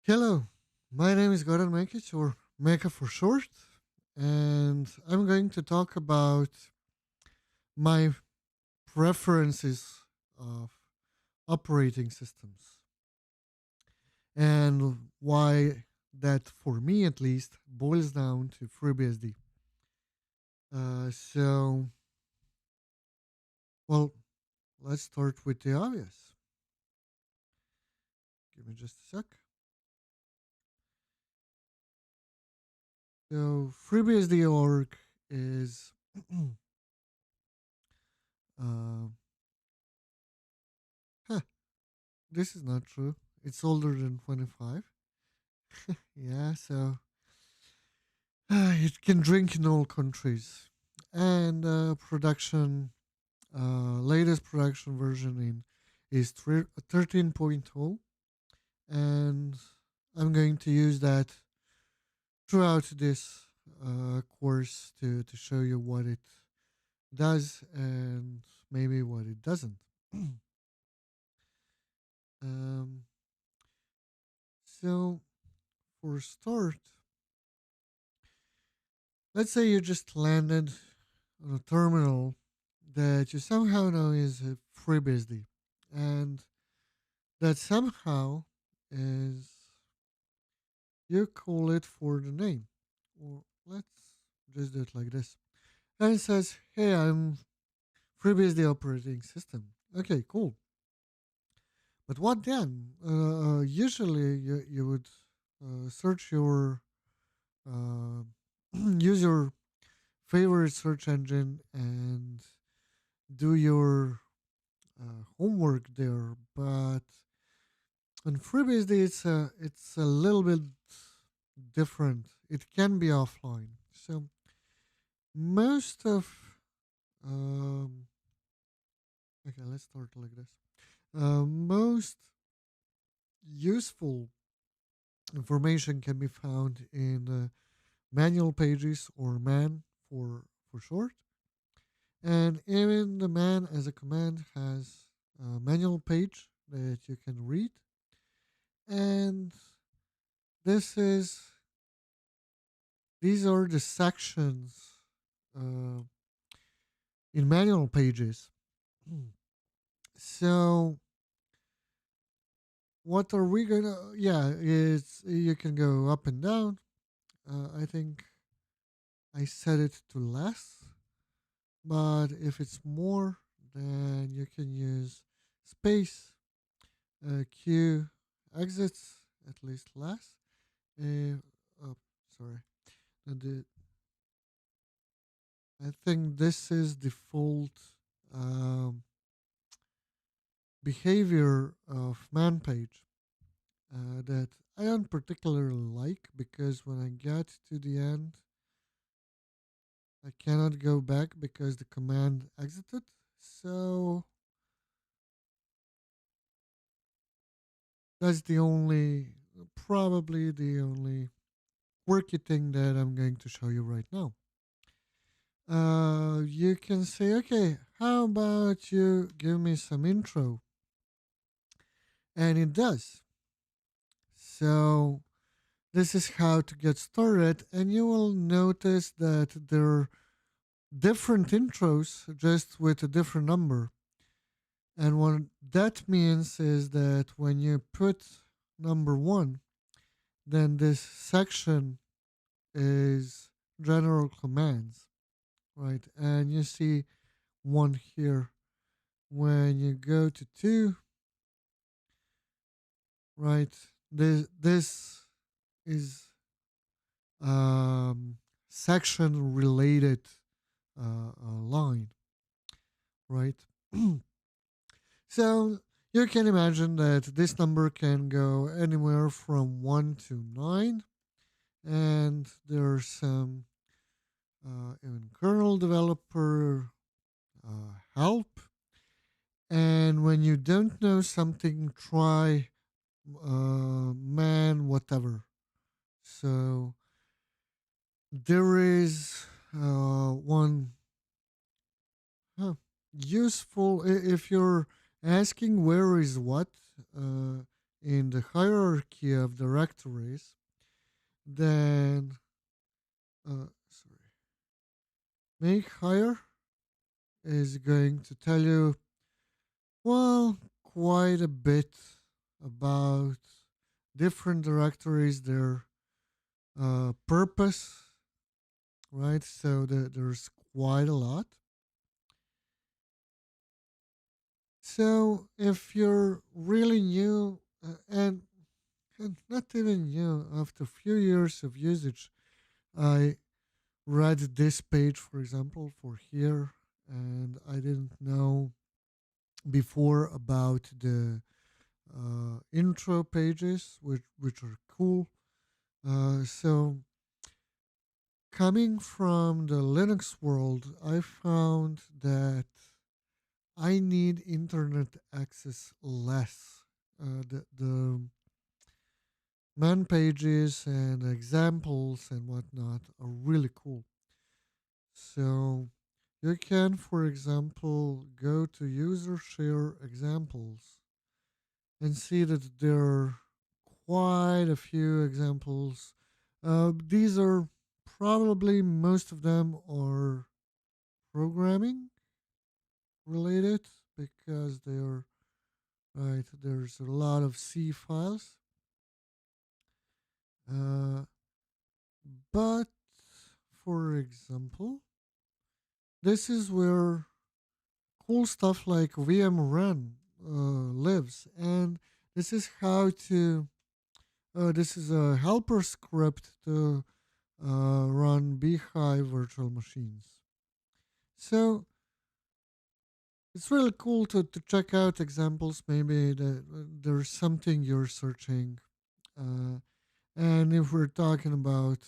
Hello, my name is Goran Mekic, or Meka for short, and I'm going to talk about my preferences of operating systems and why that, for me at least, boils down to FreeBSD. So, well, let's start with the obvious. Give me just a sec. So, FreeBSD.org is uh, huh, this is not true. It's older than 25. Yeah, so it can drink in all countries. And latest production version in is 13.0. And I'm going to use that throughout this course to show you what it does and maybe what it doesn't. um, so for start, let's say you just landed on a terminal that you somehow know is a FreeBSD, and that somehow is you call it for the name. Or let's just do it like this. And it says, hey, I'm FreeBSD operating system. Okay, cool. But what then? Usually you would search your, uh, use your favorite search engine and do your homework there. But on FreeBSD, it's a little bit different. It can be offline. So most of okay, let's start like this. Most useful information can be found in manual pages, or man for short. And even the man as a command has a manual page that you can read. And this is these are the sections uh, in manual pages. So what are we gonna? Yeah, it's you can go up and down. I think I set it to less, but if it's more, then you can use space, Q exits at least less. Oh, sorry. And I think this is default um, behavior of man page that I don't particularly like, because when I get to the end, I cannot go back because the command exited. So that's probably the only quirky thing that I'm going to show you right now. You can say, okay, how about you give me some intro? And it does. So this is how to get started, and you will notice that there are different intros just with a different number. And what that means is that when you put number one, then this section is general commands, right? And you see one here. When you go to two, right, this is section related line, right? So you can imagine that this number can go anywhere from 1 to 9, and there's some even kernel developer help. And when you don't know something, try man whatever. So there is one useful, if you're asking where is what in the hierarchy of directories, then sorry, make higher is going to tell you, well, quite a bit about different directories, their purpose, right? So there's quite a lot. So if you're really new and not even new, after a few years of usage, I read this page, for example, for here, and I didn't know before about the intro pages, which are cool. So coming from the Linux world, I found that I need internet access less. The man pages and examples and whatnot are really cool. So you can, for example, go to user share examples and see that there are quite a few examples. These are probably, most of them are programming related because they are, right, there's a lot of C files. But for example, this is where cool stuff like VM lives, and this is how to. This is a helper script to run Beehive virtual machines. So it's really cool to check out examples. Maybe there's something you're searching, and if we're talking about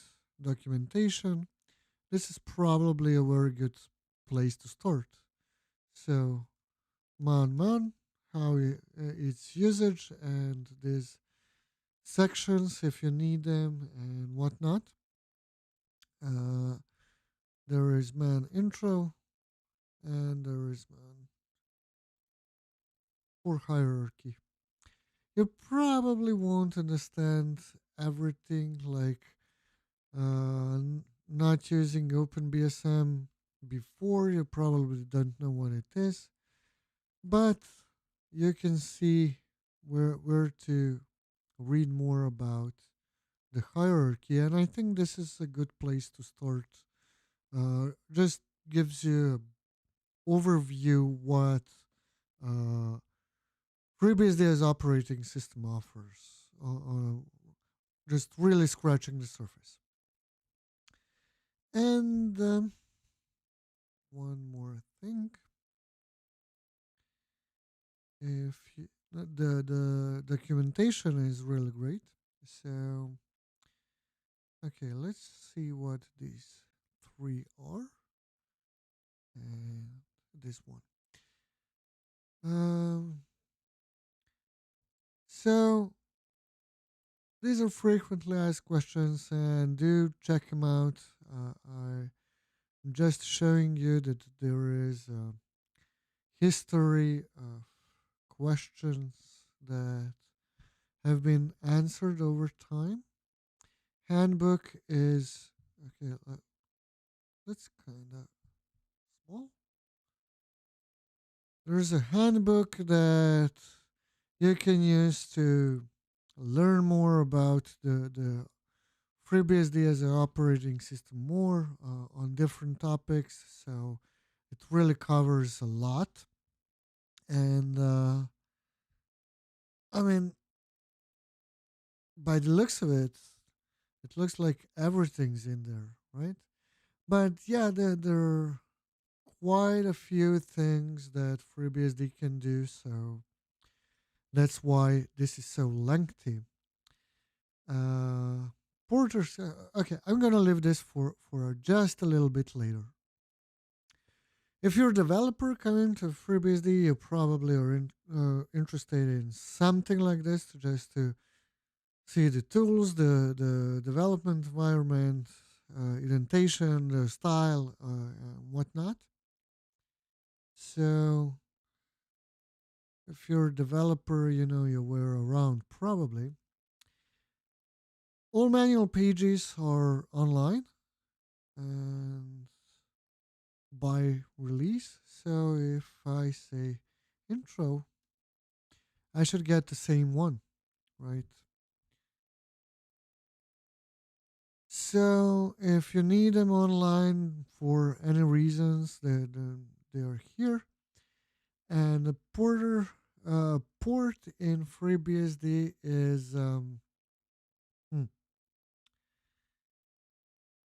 documentation, this is probably a very good place to start. So man, how its usage and these sections if you need them and whatnot. Uh, there is man intro and there is man for hierarchy. You probably won't understand everything, like not using OpenBSM before. You probably don't know what it is, but you can see where to read more about the hierarchy, and I think this is a good place to start. Just gives you an overview what uh, FreeBSD as operating system offers. Just really scratching the surface. And one more thing, if you, the documentation is really great. So okay, let's see what these three are. And this one. So these are frequently asked questions, and do check them out. I'm just showing you that there is a history of questions that have been answered over time. Handbook is okay. That's kind of small. There's a handbook that you can use to learn more about the FreeBSD as an operating system more on different topics. So it really covers a lot. And I mean, by the looks of it, it looks like everything's in there, right? But yeah, there are quite a few things that FreeBSD can do. So that's why this is so lengthy. Porters, okay, I'm gonna leave this for just a little bit later. If you're a developer coming to FreeBSD, you probably are interested in something like this, just to see the tools, the development environment, indentation, the style, and whatnot. So if you're a developer, you were around probably. All manual pages are online and by release. So if I say intro, I should get the same one, right? So if you need them online for any reasons, they are here. And the port in FreeBSD is hmm,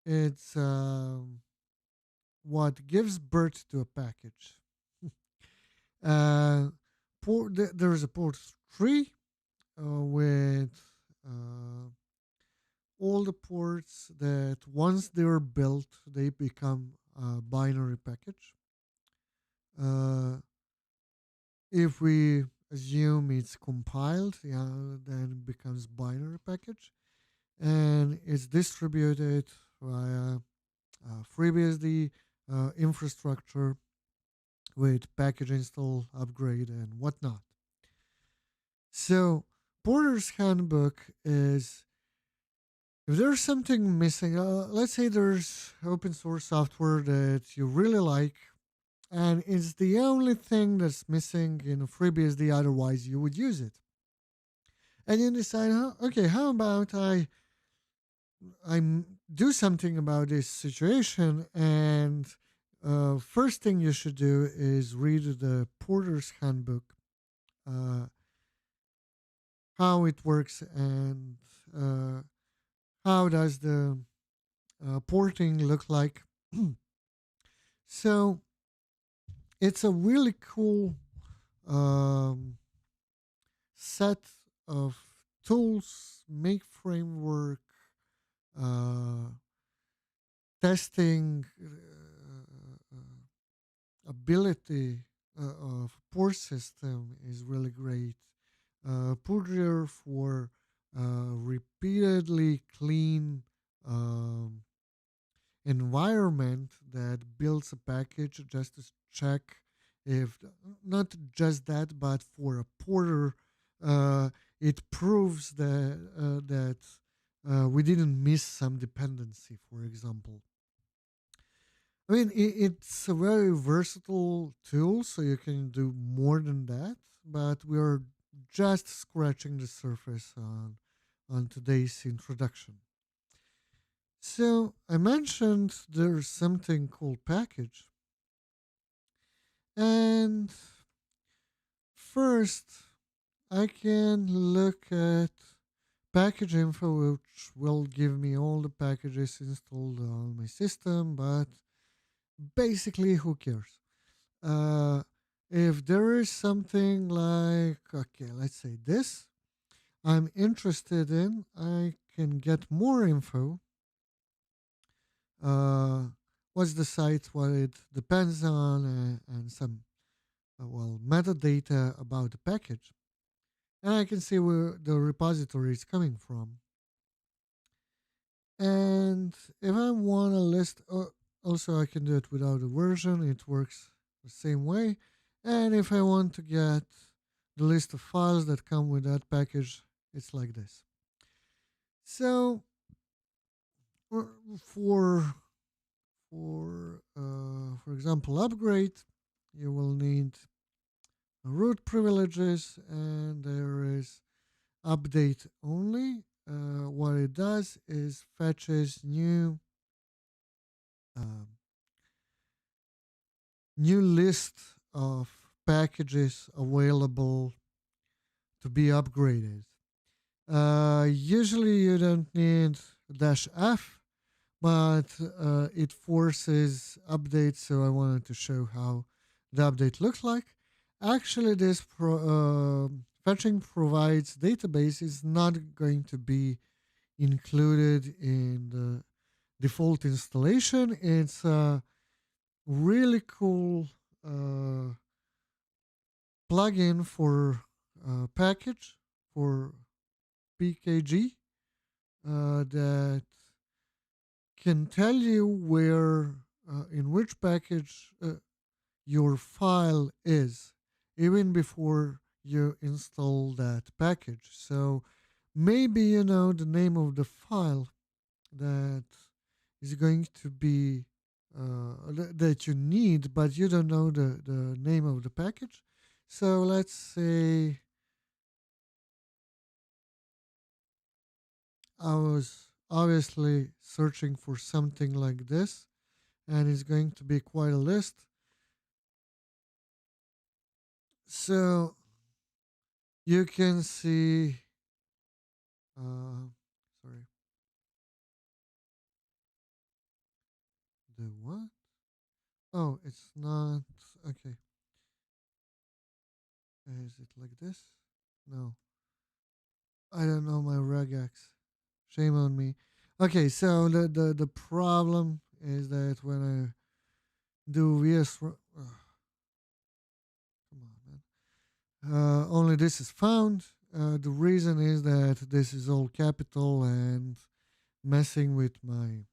it's what gives birth to a package. uh, there is a port 3 with uh, all the ports that once they're built, they become a binary package. If we assume it's compiled, yeah, then it becomes binary package, and it's distributed via FreeBSD infrastructure with package install, upgrade, and whatnot. So Porter's handbook is, if there's something missing, let's say there's open source software that you really like, and it's the only thing that's missing in FreeBSD, otherwise you would use it. And you decide, okay, how about I do something about this situation, and first thing you should do is read the Porter's handbook, uh, how it works, and how does the porting look like. So it's a really cool set of tools, make framework, uh, testing ability of port system is really great. Purger for repeatedly clean environment that builds a package just to check if, not just that, but for a porter, it proves that we didn't miss some dependency, for example. I mean, it's a very versatile tool, so you can do more than that. But we are just scratching the surface on today's introduction. So I mentioned there's something called package, and first I can look at package info, which will give me all the packages installed on my system, but basically, who cares? Uh, if there is something like, okay, let's say this, I'm interested in, I can get more info. What's the site, what it depends on, and some, well, metadata about the package. And I can see where the repository is coming from. And if I want to list, also I can do it without a version, it works the same way. And if I want to get the list of files that come with that package, it's like this. So for example, upgrade, you will need root privileges, and there is update only. What it does is fetches um, new list of packages available to be upgraded. Usually you don't need -f, but it forces updates, so I wanted to show how the update looks like. Actually, this fetching provides database is not going to be included in the default installation. It's a really cool plugin for package for PKG that can tell you where, in which package your file is, even before you install that package. So maybe you know the name of the file that is going to be that you need, but you don't know the name of the package. So let's say I was obviously searching for something like this, and it's going to be quite a list. So you can see, sorry, the what? Oh, it's not, okay. Is it like this? No, I don't know my regex. Shame on me. Okay, so the problem is that when I do come on, man. Only this is found. The reason is that this is all capital and messing with my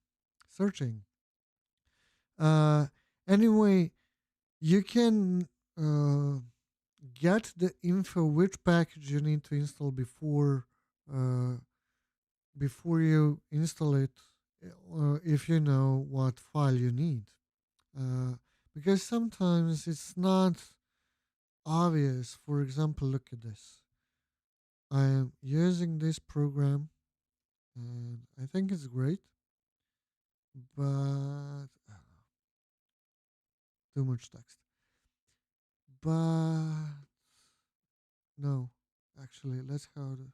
searching. Uh, anyway, you can get the info which package you need to install uh, before you install it, if you know what file you need. Uh, because sometimes it's not obvious. For example, look at this. I am using this program and I think it's great, but too much text. But no, actually, let's how to.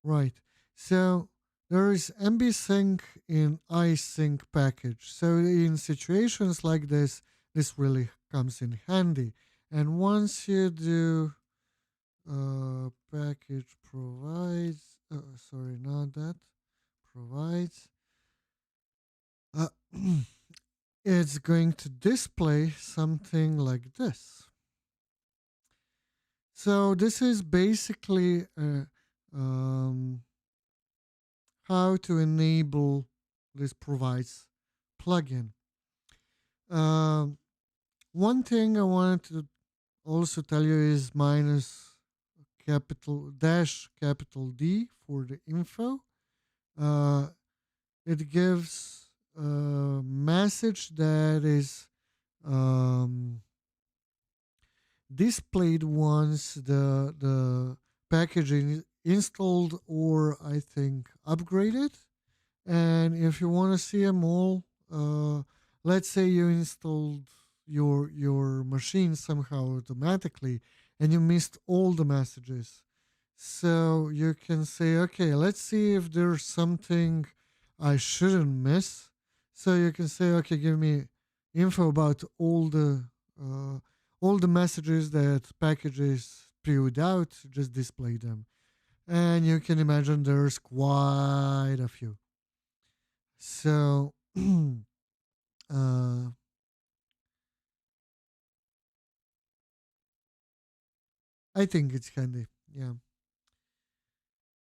Right. So there is mbsync in isync package. So in situations like this really comes in handy. And once you do package provides, sorry, not that, provides, uh, it's going to display something like this. So this is basically um, how to enable this provides plugin. Um, One thing I wanted to also tell you is minus capital dash capital D for the info. It gives a message that is um, displayed once the packaging installed or I think upgraded. And if you want to see them all, let's say you installed your machine somehow automatically and you missed all the messages. So you can say, okay, let's see if there's something I shouldn't miss. So you can say, okay, give me info about all the messages that packages spewed out, just display them. And you can imagine there's quite a few. So uh, I think it's handy. Yeah.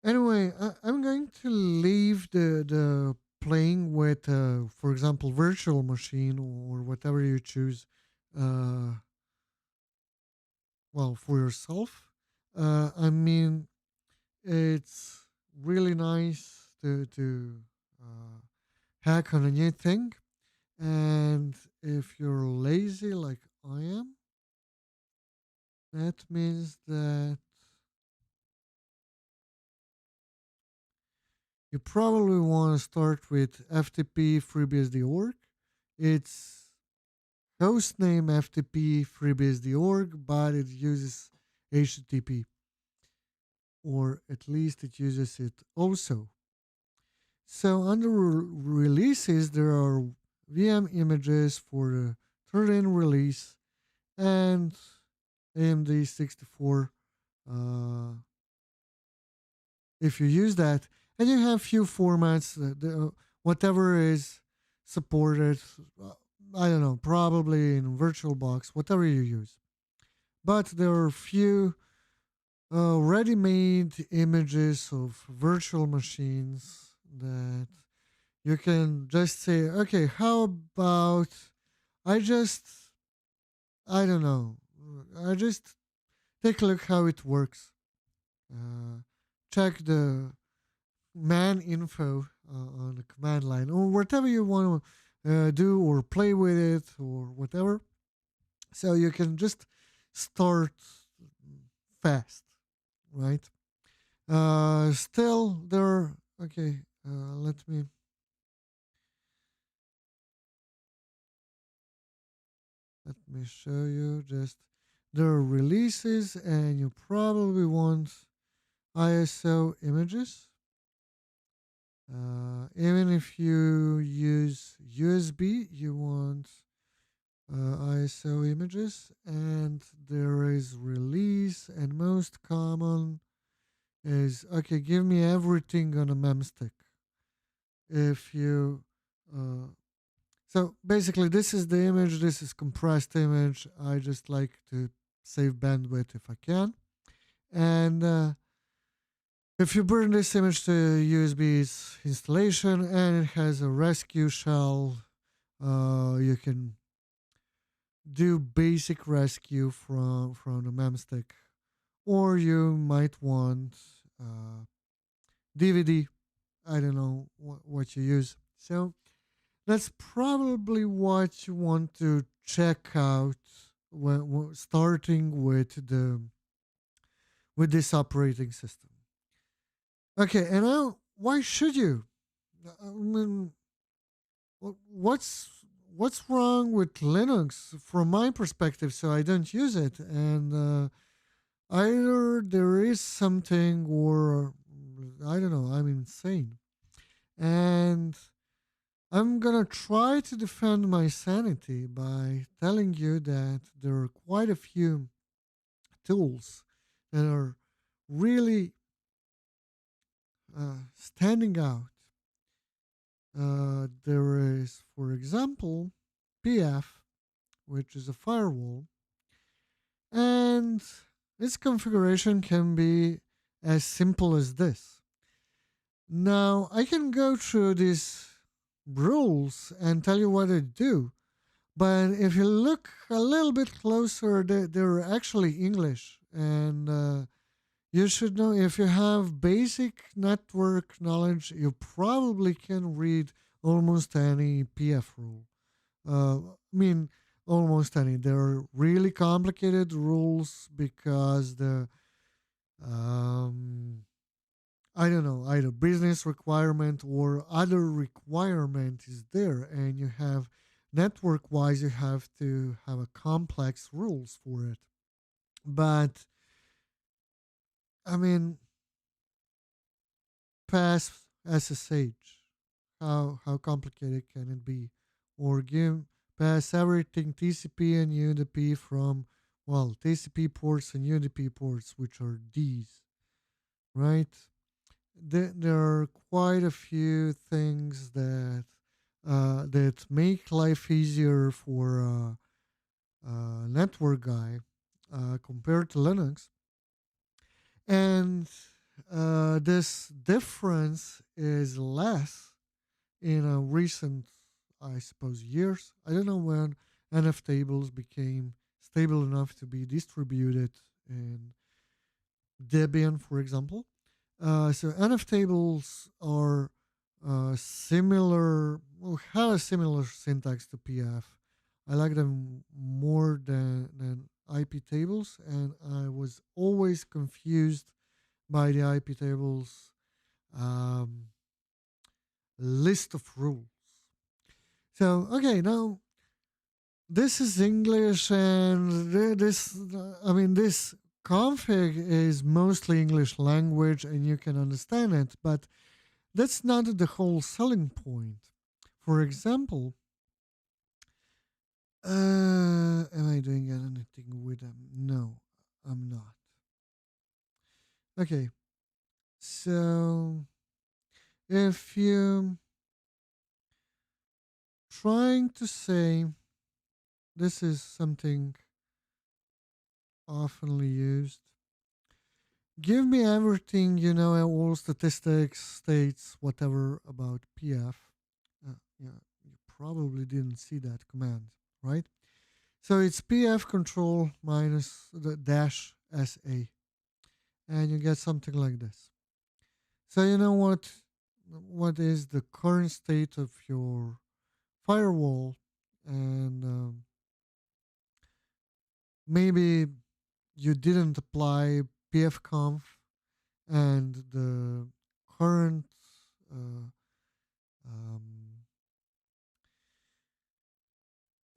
Anyway, I'm going to leave the playing with, for example, virtual machine or whatever you choose. Uh, well, for yourself. I mean, it's really nice to hack on a new thing, and if you're lazy like I am, that means that you probably want to start with FTP FreeBSD.org. It's hostname FTP FreeBSD.org, but it uses HTTP, or at least it uses it also. So under releases, there are VM images for the 13 release and AMD 64 if you use that, and you have few formats, whatever is supported. I don't know, probably in VirtualBox, whatever you use. But there are few ready-made images of virtual machines that you can just say, okay, how about I just I don't know. I just take a look how it works. Check the man info on the command line or whatever you want to do or play with it or whatever. So you can just start fast, right? Still there. Okay, let me show you just there are releases, and you probably want ISO images. Even if you use USB, you want ISO images, and there is release, and most common is okay. Give me everything on a memstick. If you so basically, this is the image. This is compressed image. I just like to save bandwidth if I can, and if you burn this image to USB's installation and it has a rescue shell, you can do basic rescue from the memstick, or you might want DVD. I don't know what you use. So that's probably what you want to check out when starting with this operating system. Okay, and now why should you? I mean, what's what's wrong with Linux from my perspective? So I don't use it, and either there is something, or I don't know. I'm insane, and I'm gonna try to defend my sanity by telling you that there are quite a few tools that are really standing out. There is, for example, PF, which is a firewall, and its configuration can be as simple as this. Now, I can go through these rules and tell you what they do, but if you look a little bit closer, they're actually English, and you should know if you have basic network knowledge, you probably can read almost any PF rule. I mean, almost any. There are really complicated rules because the um, I don't know, either business requirement or other requirement is there, and you have network wise, you have to have a complex rules for it. But I mean, pass SSH. How complicated can it be? Or give pass everything TCP and UDP from TCP ports and UDP ports, which are these, right? There are quite a few things that make life easier for a network guy compared to Linux, and this difference is less in a recent, I suppose, years. I don't know when NF tables became stable enough to be distributed in Debian, for example. So NF tables are similar, have a similar syntax to PF. I like them more than IP tables, and I was always confused by the IP tables um, list of rules. So, okay, now this is English, and this config is mostly English language, and you can understand it, but that's not the whole selling point. For example, am I doing anything with them? No, I'm not. Okay, so if you trying to say this is something oftenly used. Give me everything you know, all statistics, states, whatever about PF. Yeah, you probably didn't see that command, right? So it's pf control minus the dash sa, and you get something like this. So you know what is the current state of your firewall, and maybe you didn't apply pfconf, and the current uh, um,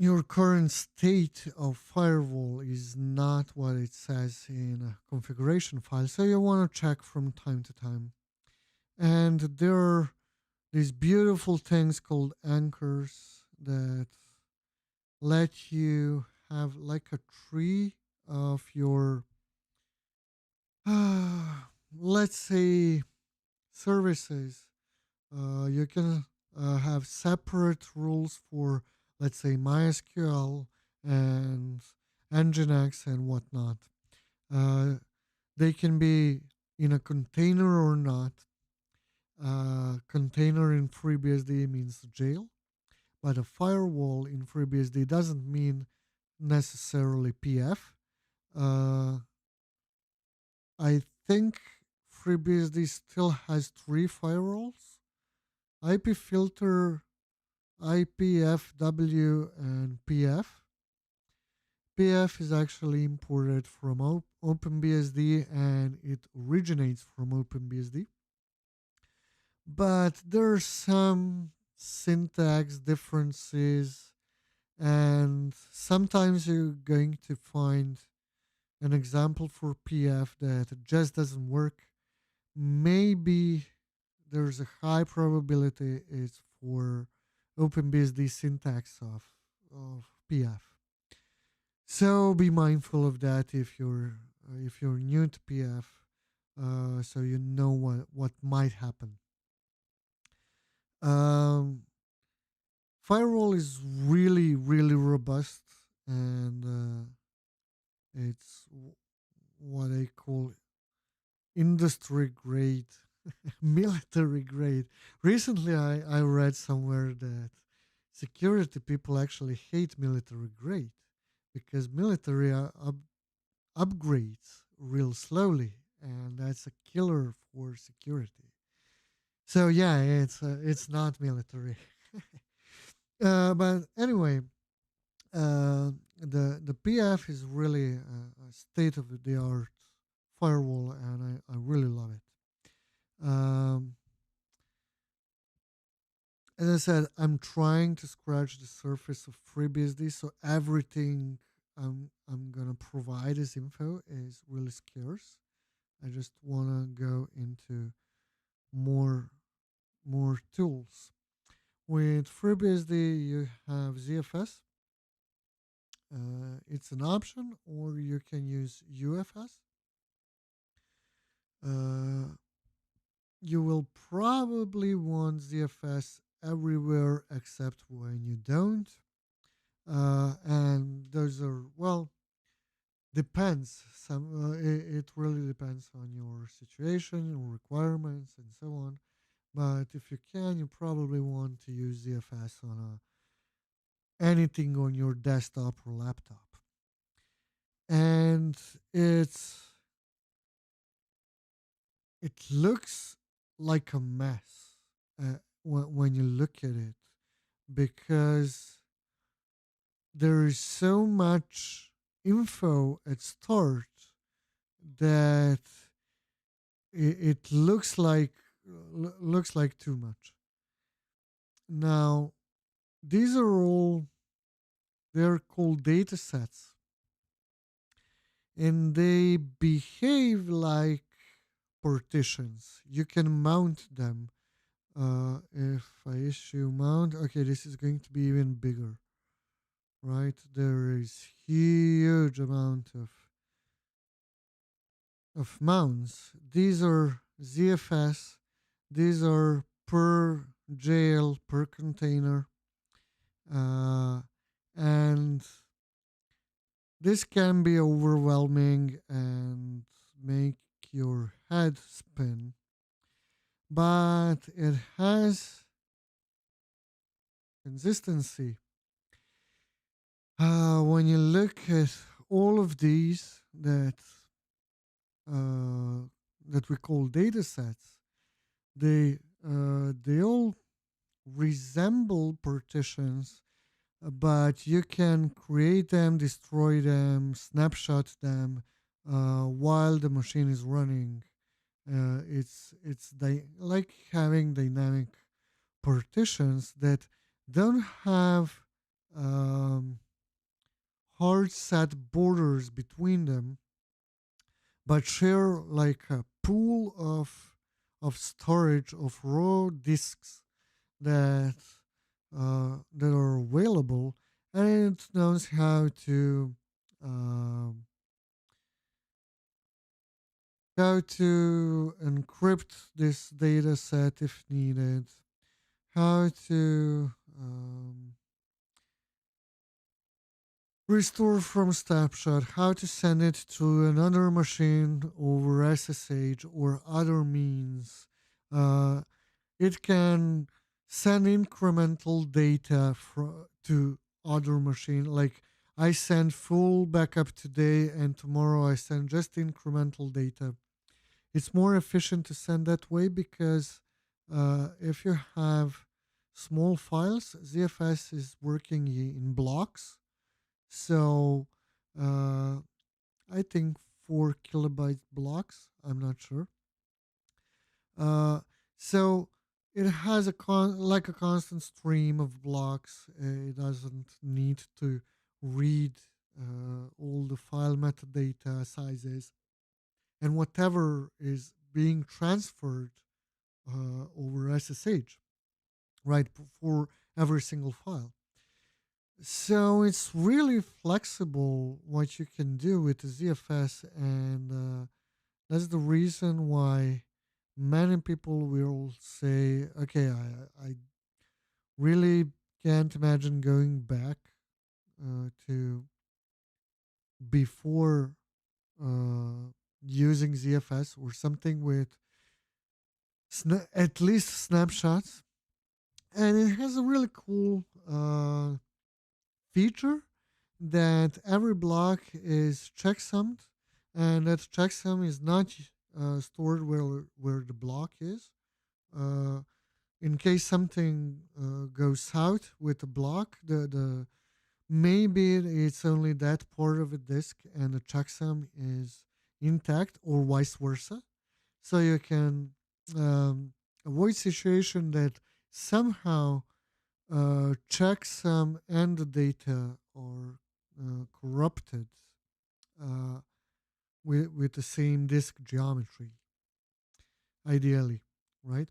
your current state of firewall is not what it says in a configuration file. So you want to check from time to time. And there are these beautiful things called anchors that let you have like a tree of your, let's say, services. You can have separate rules for, let's say, MySQL and Nginx and whatnot. Uh, they can be in a container or not. Container in FreeBSD means jail, but a firewall in FreeBSD doesn't mean necessarily PF. Uh, I think FreeBSD still has 3 firewalls: IP filter, IPFW, and PF. PF is actually imported from OpenBSD and it originates from OpenBSD. But there are some syntax differences, and sometimes you're going to find an example for PF that just doesn't work. Maybe there's a high probability it's for OpenBSD syntax of PF. So be mindful of that if you're new to PF, so you know what might happen. Um, Firewall is really really robust, and it's what I call industry grade, military grade. Recently, I read somewhere that security people actually hate military grade because military upgrades real slowly, and that's a killer for security. So yeah, it's not military. But anyway, the PF is really a state of the art firewall, and I really love it. Um, as I said, I'm trying to scratch the surface of FreeBSD, so everything I'm gonna provide as info is really scarce. I just wanna go into more more tools. With FreeBSD, you have ZFS. It's an option, or you can use UFS. Uh, you will probably want ZFS everywhere except when you don't. And those are, well, depends. It really depends on your situation, your requirements, and so on. But if you can, you probably want to use ZFS on anything on your desktop or laptop. And it looks like a mess when you look at it, because there is so much info at start that it looks like too much. Now, these are all, they're called data sets, and they behave like partitions. You can mount them. If I issue mount, okay, this is going to be even bigger, right? There is huge amount of mounts. These are ZFS. These are per jail per container, and this can be overwhelming and make your head spin, but it has consistency. When you look at all of these uh, that we call data sets, they all resemble partitions, but you can create them, destroy them, snapshot them while the machine is running. It's like having dynamic partitions that don't have um, hard set borders between them, but share like a pool of storage of raw disks that that are available, and it knows um, how to encrypt this data set if needed, how to restore from snapshot, how to send it to another machine over SSH or other means. Uh, it can send incremental data to other machine. Like I send full backup today, and tomorrow I send just incremental data. It's more efficient to send that way because if you have small files, ZFS is working in blocks. So uh, I think 4 kilobyte blocks. I'm not sure. Uh, so it has like a constant stream of blocks. It doesn't need to read all the file metadata sizes and whatever is being transferred over SSH, right, for every single file. So it's really flexible what you can do with the ZFS, and that's the reason why many people will say, okay, I really can't imagine going back to before using ZFS or something with at least snapshots. And it has a really cool feature that every block is checksummed, and that checksum is not stored where the block is. Uh, in case something goes south with the block, the maybe it's only that part of a disk and the checksum is intact, or vice versa. So you can avoid situation that somehow checksum and the data are corrupted uh, with the same disk geometry, ideally, right?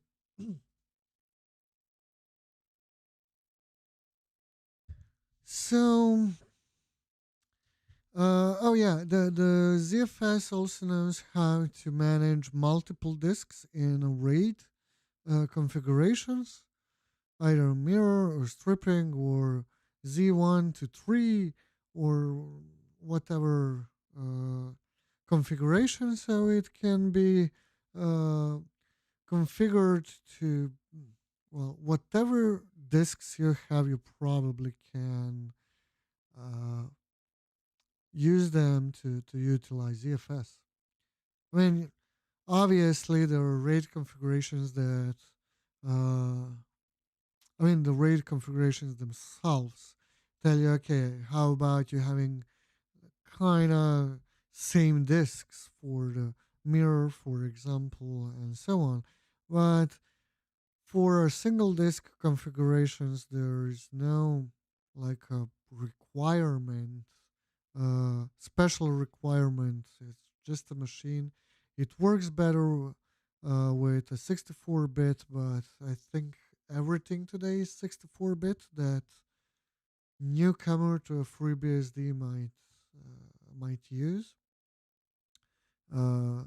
So, oh yeah, the ZFS also knows how to manage multiple disks in a RAID configurations, either mirror or stripping or Z1 to 3 or whatever configuration. So it can be uh, configured to, well, whatever disks you have, you probably can uh, use them to utilize ZFS. I mean, obviously, there are RAID configurations that, uh, the RAID configurations themselves tell you, okay, how about you having kind of same disks for the mirror, for example, and so on. But for a single disk configurations, there is no like a requirement, special requirement. It's just a machine. It works better with a 64-bit, but I think everything today is 64-bit. That newcomer to a FreeBSD might use. Uh,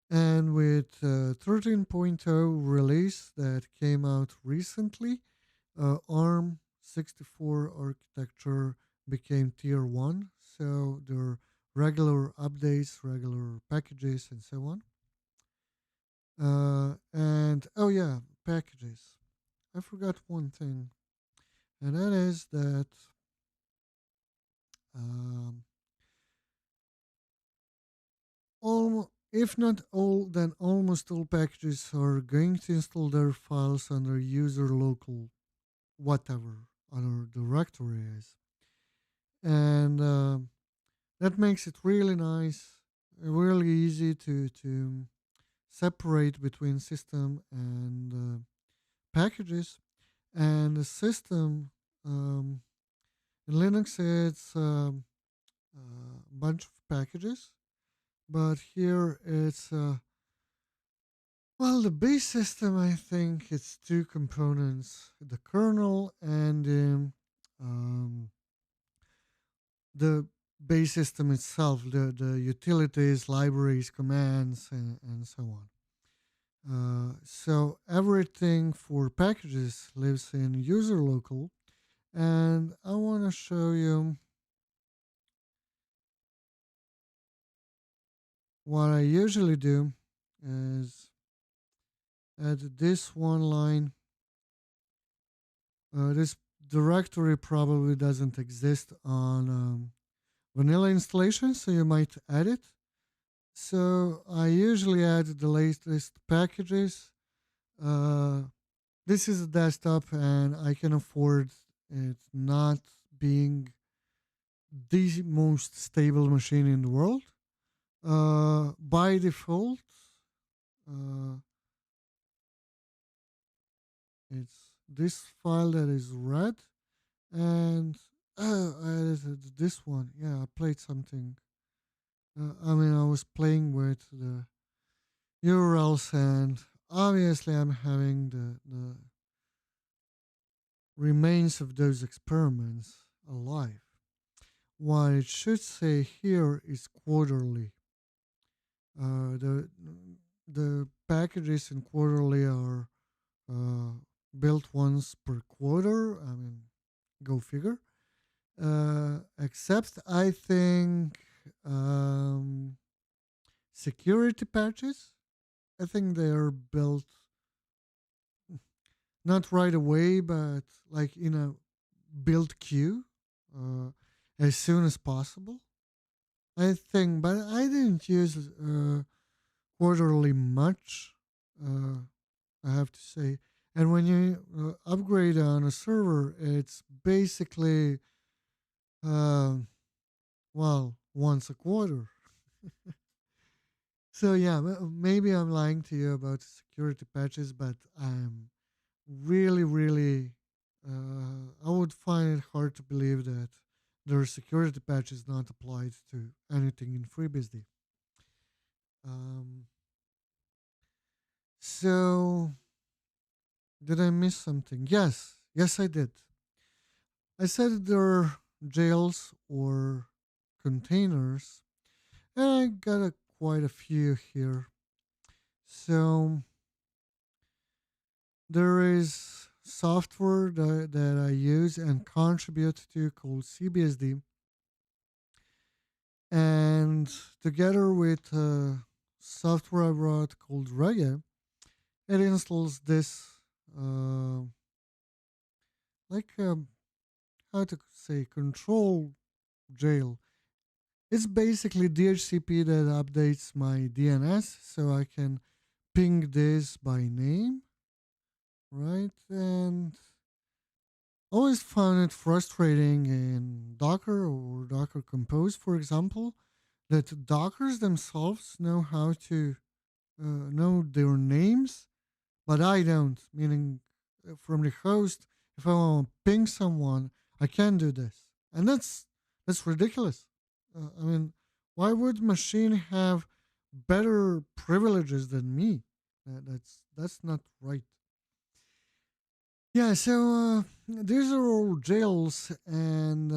and with 13.0 release that came out recently, ARM 64 architecture became tier 1. So there are regular updates, regular packages, and so on. And oh, yeah, packages. I forgot one thing, and that is that Um, if not all, then almost all packages are going to install their files under user local, whatever other directory is. And that makes it really nice, really easy to separate between system and packages. And the system in Linux, it's a bunch of packages, but here it's well, the base system, I think it's two components: the kernel and the base system itself, the utilities, libraries, commands, and so on. So everything for packages lives in user local, and I want to show you what I usually do is add this one line. This directory probably doesn't exist on vanilla installation, so you might add it. So I usually add the latest packages. Uh, this is a desktop, and I can afford it not being the most stable machine in the world. By default, uh, it's this file that is red, and I edited this one. Yeah, I played something. I mean, I was playing with the URLs, and obviously, I'm having the remains of those experiments alive. What it should say here is quarterly. The packages in quarterly are uh, built once per quarter. I mean, go figure. Except I think security patches. I think they are built not right away, but like in a build queue uh, as soon as possible. I think, but I didn't use quarterly much. Uh, I have to say. And when you upgrade on a server, it's basically well, once a quarter. So yeah, maybe I'm lying to you about security patches, but I'm really, really, I would find it hard to believe that there are security patches not applied to anything in FreeBSD. Um, so did I miss something? Yes, I did. I said there are jails or containers, and I got quite a few here. So there is software that I use and contribute to called CBSD. And together with software I wrote called Reggae, it installs this, uh, like, how to say, control jail. It's basically DHCP that updates my DNS so I can ping this by name, right? And always found it frustrating in Docker or Docker Compose, for example, that Dockers themselves know how to know their names, but I don't. Meaning, from the host, if I want to ping someone, I can do this, and that's ridiculous. I mean, why would machine have better privileges than me? That's not right. Yeah, so these are all jails, and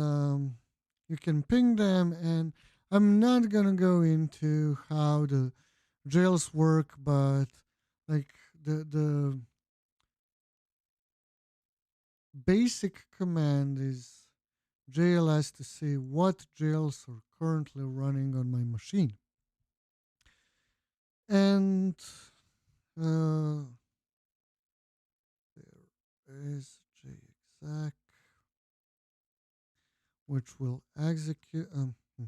you can ping them. And I'm not gonna go into how the jails work, but like the basic command is JLS to see what jails are currently running on my machine, and uh, there is JExec. which will execute. Yeah.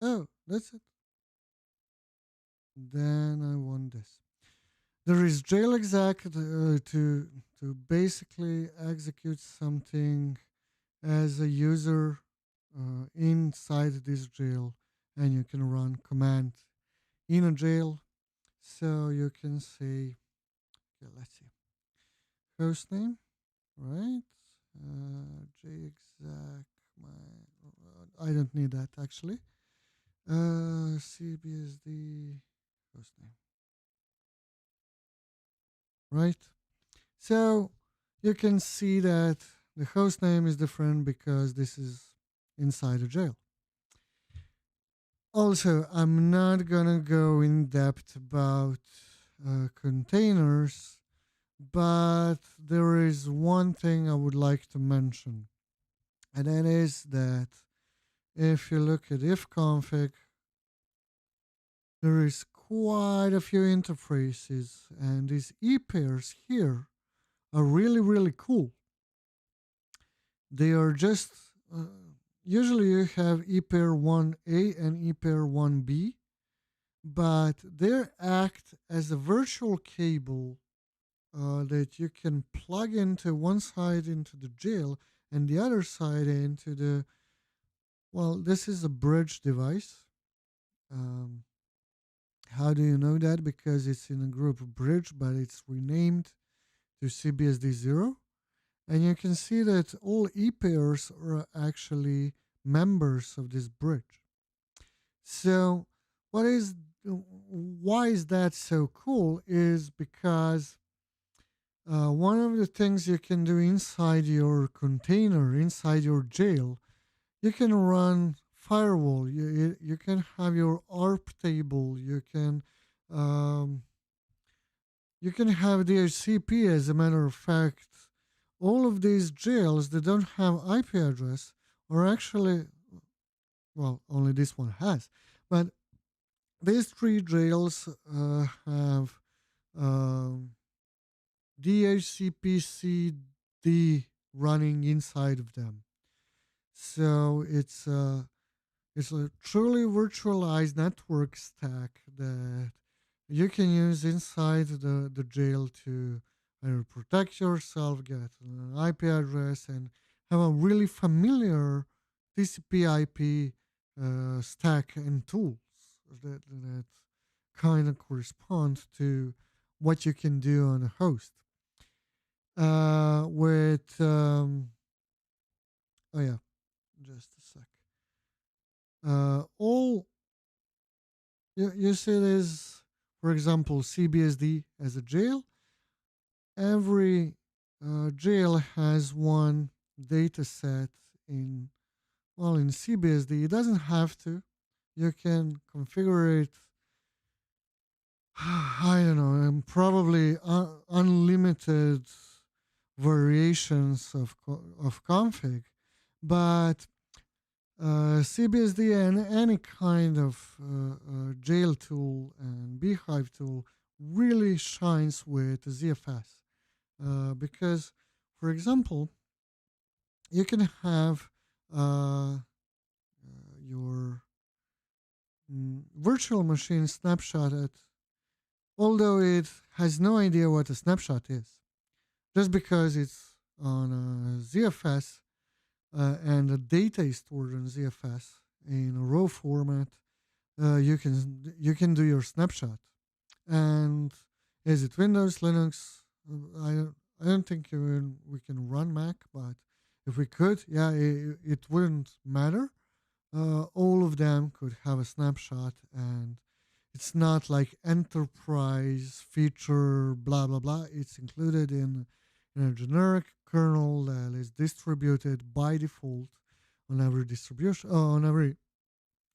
Oh, that's it. Then I want this. There is jail exec to basically execute something as a user inside this jail, and you can run command in a jail. So you can say, okay, let's see, host name, right? Jexec. I don't need that actually. CBSD host name, right? So you can see that the host name is different because this is inside a jail. Also, I'm not gonna go in depth about containers, but there is one thing I would like to mention, and that is that if you look at Ifconfig, there is quite a few interfaces, and these e-pairs here are really, really cool. They are just, usually you have e-pair 1A and e-pair 1B, but they act as a virtual cable that you can plug into one side into the jail and the other side into the, well, this is a bridge device. How do you know that? Because it's in a group bridge, but it's renamed to CBSD 0. And you can see that all e-pairs are actually members of this bridge. So why is that so cool is because one of the things you can do inside your container, inside your jail, you can run firewall. You can have your ARP table. Um, you can have DHCP. As a matter of fact, all of these jails that don't have IP address are actually, well, only this one has, but these three jails have um, DHCP-CD running inside of them. So it's a truly virtualized network stack that you can use inside the jail to protect yourself, get an IP address, and have a really familiar TCP/IP stack and tools that kind of correspond to what you can do on a host. Oh yeah, just a sec. All you see this, for example, CBSD as a jail. Every jail has one data set in, well, in CBSD. It doesn't have to. You can configure it, I don't know, and probably unlimited variations of config. But CBSD and any kind of jail tool and beehive tool really shines with ZFS because, for example, you can have your virtual machine snapshotted, although it has no idea what a snapshot is, just because it's on a ZFS and the data is stored on ZFS in a raw format. You can do your snapshot. And is it Windows, Linux? I don't think we can run Mac, but if we could, yeah, it wouldn't matter. All of them could have a snapshot, and it's not like enterprise feature, blah blah blah. It's included in a generic kernel that is distributed by default on every distribution, on every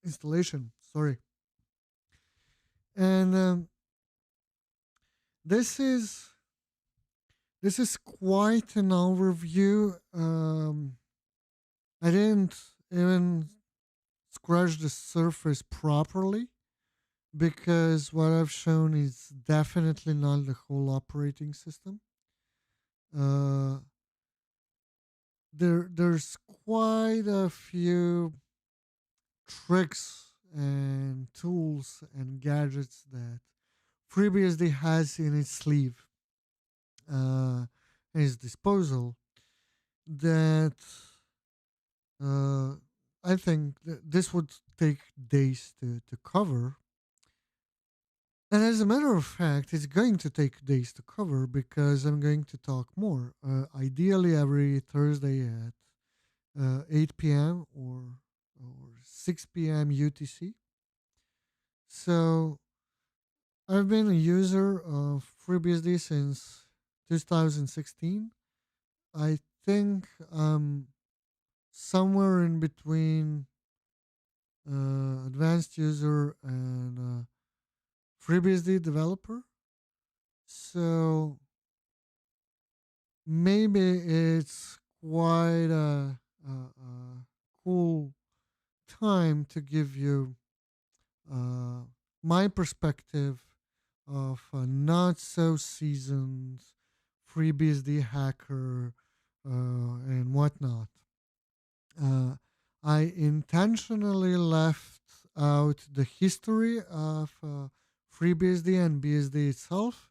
installation. Sorry, and this is quite an overview. I didn't even scratch the surface properly because what I've shown is definitely not the whole operating system. Uh, there's quite a few tricks and tools and gadgets that FreeBSD has in its sleeve, at its disposal, that uh, I think this would take days to cover. And as a matter of fact, it's going to take days to cover because I'm going to talk more. Ideally, every Thursday at 8 p.m. or 6 p.m. UTC. So I've been a user of FreeBSD since 2016. I think I'm somewhere in between advanced user and FreeBSD developer. So maybe it's quite a cool time to give you uh, my perspective of a not so seasoned FreeBSD hacker and whatnot. Uh, I intentionally left out the history of FreeBSD and BSD itself.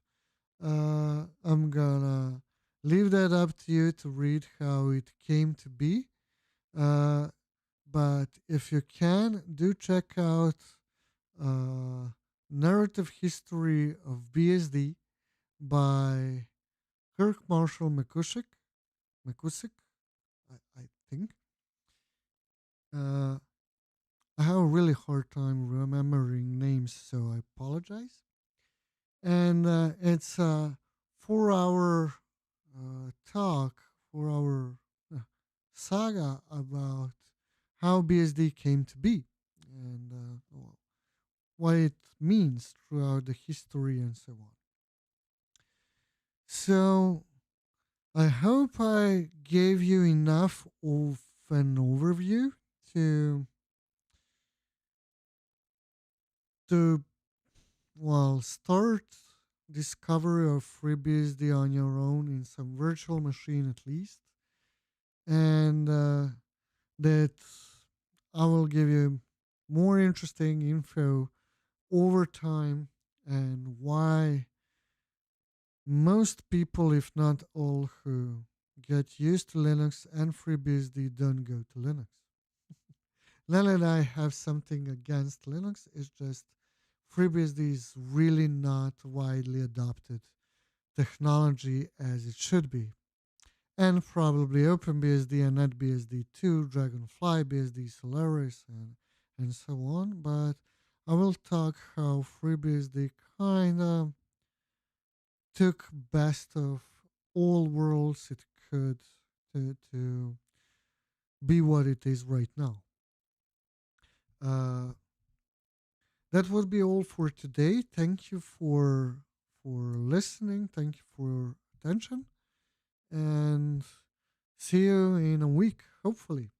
I'm gonna leave that up to you to read how it came to be. Uh, but if you can, do check out uh, Narrative History of BSD by Kirk Marshall McCusick, I think. Uh, I have a really hard time remembering names, so I apologize. And it's a 4 hour talk, 4 hour saga about how BSD came to be and what it means throughout the history and so on. So I hope I gave you enough of an overview to to start discovery of FreeBSD on your own in some virtual machine at least, and that I will give you more interesting info over time and why most people, if not all, who get used to Linux and FreeBSD don't go to Linux. Not that I have something against Linux, it's just FreeBSD is really not widely adopted technology as it should be. And probably OpenBSD and NetBSD too, Dragonfly BSD, Solaris, and so on. But I will talk how FreeBSD kind of took best of all worlds it could to be what it is right now. Uh, that would be all for today. Thank you for listening. Thank you for your attention, and see you in a week, hopefully.